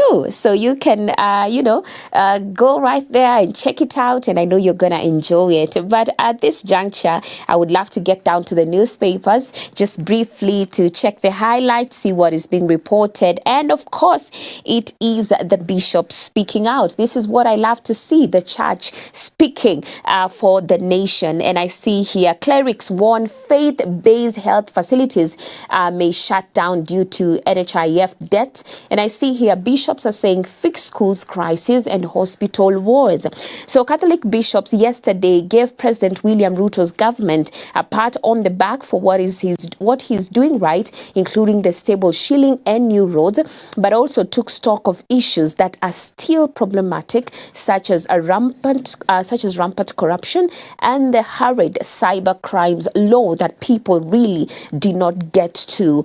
true. So you can, go right there and check it out. And I know you're going to enjoy it. But at this juncture, I would love to get down to the newspapers just briefly to check the highlights, see what is being reported. And of course, it is the bishop speaking out. This is what I love to see, the church speaking for the nation. And I see here clerics warn faith-based health facilities may shut down due to NHIF debt. And I see here bishops are saying fix schools crisis and hospital wars. So Catholic bishops yesterday gave President William Ruto's government a pat on the back for what he's doing right, including the stable shilling and new roads, but also took stock of issues that are still problematic, such as rampant corruption and the hurried cyber crimes law that people really did not get to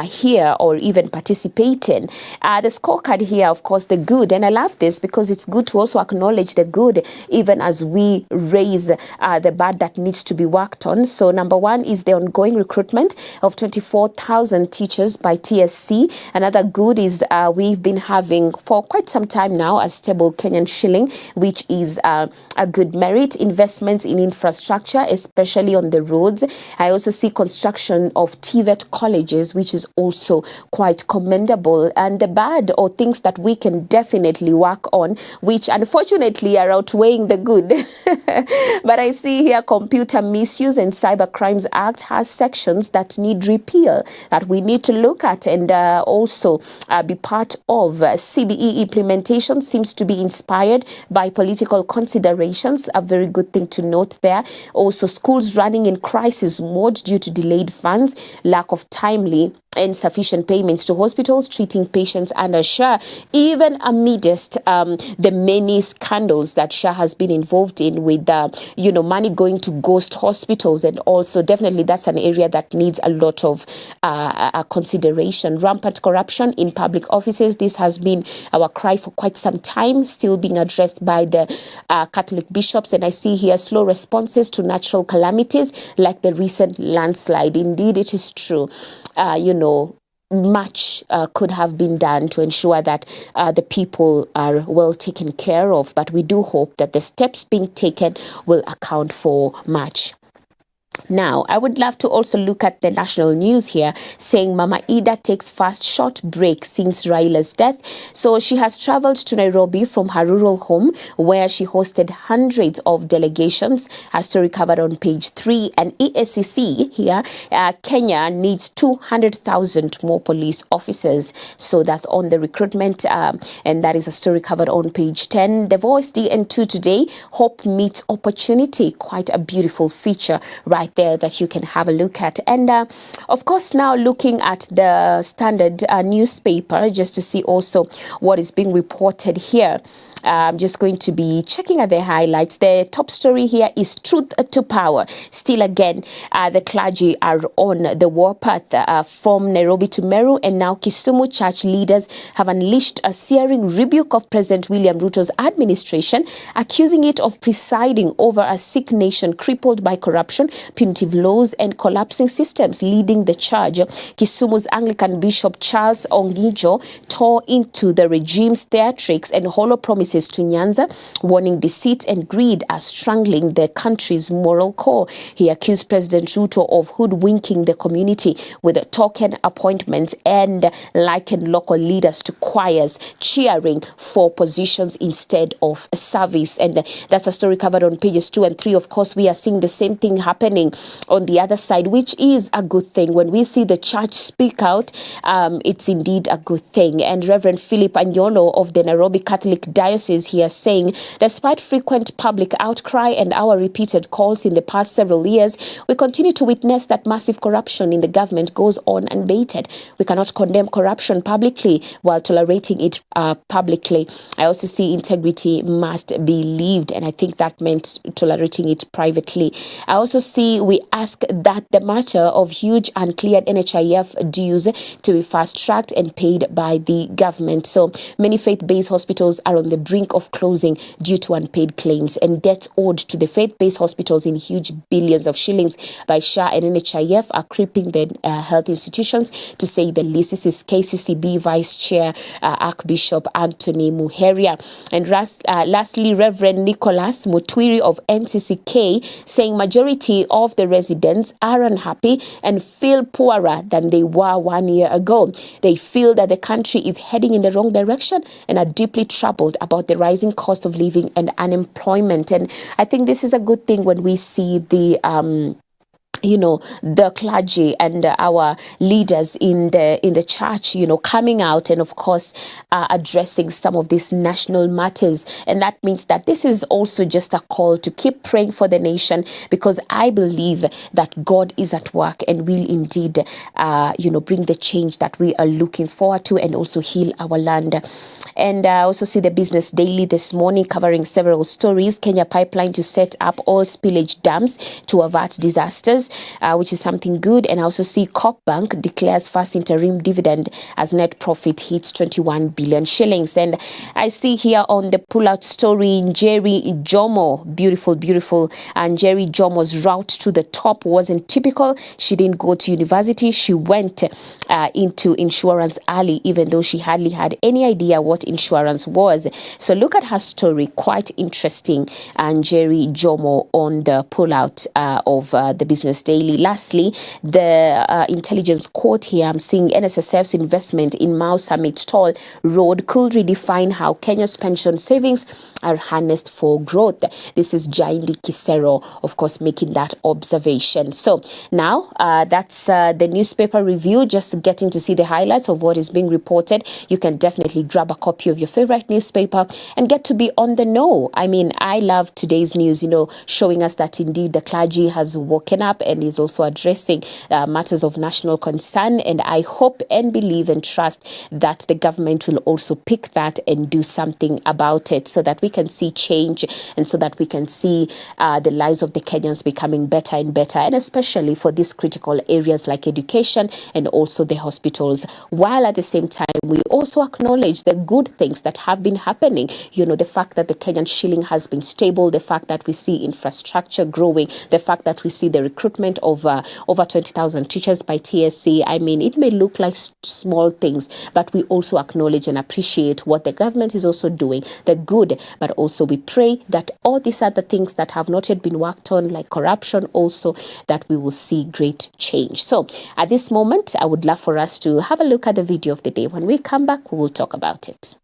hear or even participate in. The scorecard here, of course, the good, and I love this because it's good to also acknowledge the good even as we raise the bad that needs to be worked on. So number one is the ongoing recruitment of 24,000 teachers by TSC. Another good is we've been having for quite some time now a stable Kenyan shilling, which is a good merit. Investments in infrastructure, especially on the roads. I also see construction of TVET colleges, which is also quite commendable. And the bad, or things that we can definitely work on, which unfortunately are outweighing the good. But I see here Computer Misuse and Cyber Crimes Act has sections that need repeal, that we need to look at and also be part of. CBE implementation seems to be inspired by political considerations, a very good thing to note there. Also, schools running in crisis mode due to delayed funds, lack of timely and sufficient payments to hospitals treating patients under SHA, even amidst the many scandals that SHA has been involved in with, money going to ghost hospitals. And also, definitely, that's an area that needs a lot of consideration. Rampant corruption in public offices. This has been our cry for quite some time, still being addressed by the Catholic bishops. And I see here slow responses to natural calamities like the recent landslide. Indeed, it is true. Much could have been done to ensure that the people are well taken care of, but we do hope that the steps being taken will account for much. Now, I would love to also look at the national news here, saying Mama Ida takes first short break since Raila's death. So she has traveled to Nairobi from her rural home, where she hosted hundreds of delegations. Her story covered on page 3. And EACC here, Kenya needs 200,000 more police officers. So that's on the recruitment, and that is a story covered on page 10. The Voice DN2 today, hope meets opportunity. Quite a beautiful feature right there that you can have a look at. And of course, now looking at the Standard newspaper, just to see also what is being reported here. I'm just going to be checking at the highlights. The top story here is truth to power. Still again, the clergy are on the warpath from Nairobi to Meru, and now Kisumu church leaders have unleashed a searing rebuke of President William Ruto's administration, accusing it of presiding over a sick nation crippled by corruption, punitive laws, and collapsing systems. Leading the charge, Kisumu's Anglican Bishop Charles Ongijo tore into the regime's theatrics and hollow promises to Nyanza, warning deceit and greed are strangling the country's moral core. He accused President Ruto of hoodwinking the community with token appointments and likened local leaders to choirs cheering for positions instead of service. And that's a story covered on pages 2 and 3. Of course, we are seeing the same thing happening on the other side, which is a good thing. When we see the church speak out, it's indeed a good thing. And Reverend Philip Anyolo of the Nairobi Catholic Diocese here saying, despite frequent public outcry and our repeated calls in the past several years, we continue to witness that massive corruption in the government goes on unabated. We cannot condemn corruption publicly while tolerating it publicly. I also see integrity must be lived, and I think that meant tolerating it privately. I also see lastly, we ask that the matter of huge uncleared NHIF dues to be fast-tracked and paid by the government. So many faith-based hospitals are on the brink of closing due to unpaid claims, and debts owed to the faith-based hospitals in huge billions of shillings by SHA and NHIF are creeping the health institutions, to say the least. This is KCCB Vice Chair Archbishop Anthony Muheria. And lastly, Reverend Nicholas Mutwiri of NCCK saying majority of the residents are unhappy and feel poorer than they were 1 year ago. They feel that the country is heading in the wrong direction and are deeply troubled about the rising cost of living and unemployment. And I think this is a good thing when we see the the clergy and our leaders in the church, coming out and of course addressing some of these national matters. And that means that this is also just a call to keep praying for the nation, because I believe that God is at work and will indeed bring the change that we are looking forward to, and also heal our land. And I also see the Business Daily this morning covering several stories. Kenya Pipeline to set up all spillage dams to avert disasters, which is something good. And I also see Coop Bank declares first interim dividend as net profit hits 21 billion shillings. And I see here on the pullout story, Njeri Jomo, beautiful. And Njeri Jomo's route to the top wasn't typical. She didn't go to university. She went into insurance early, even though she hardly had any idea what insurance was. So look at her story, quite interesting. And Njeri Jomo on the pullout of the Business Daily. Lastly, the intelligence quote here, I'm seeing NSSF's investment in Mau Summit Toll Road could redefine how Kenya's pension savings are harnessed for growth. This is Jaindi Kisero, of course, making that observation. So now that's the newspaper review, just getting to see the highlights of what is being reported. You can definitely grab a copy of your favorite newspaper and get to be on the know. I mean, I love today's news, showing us that indeed the clergy has woken up and is also addressing matters of national concern. And I hope and believe and trust that the government will also pick that and do something about it, so that we can see change and so that we can see the lives of the Kenyans becoming better and better, and especially for these critical areas like education and also the hospitals, while at the same time we also acknowledge the good things that have been happening. The fact that the Kenyan shilling has been stable, the fact that we see infrastructure growing, the fact that we see the recruitment of over 20,000 teachers by TSC. I mean, it may look like small things, but we also acknowledge and appreciate what the government is also doing, the good, but also we pray that all these other things that have not yet been worked on, like corruption also, that we will see great change. So at this moment, I would love for us to have a look at the video of the day. When we come back, we will talk about it.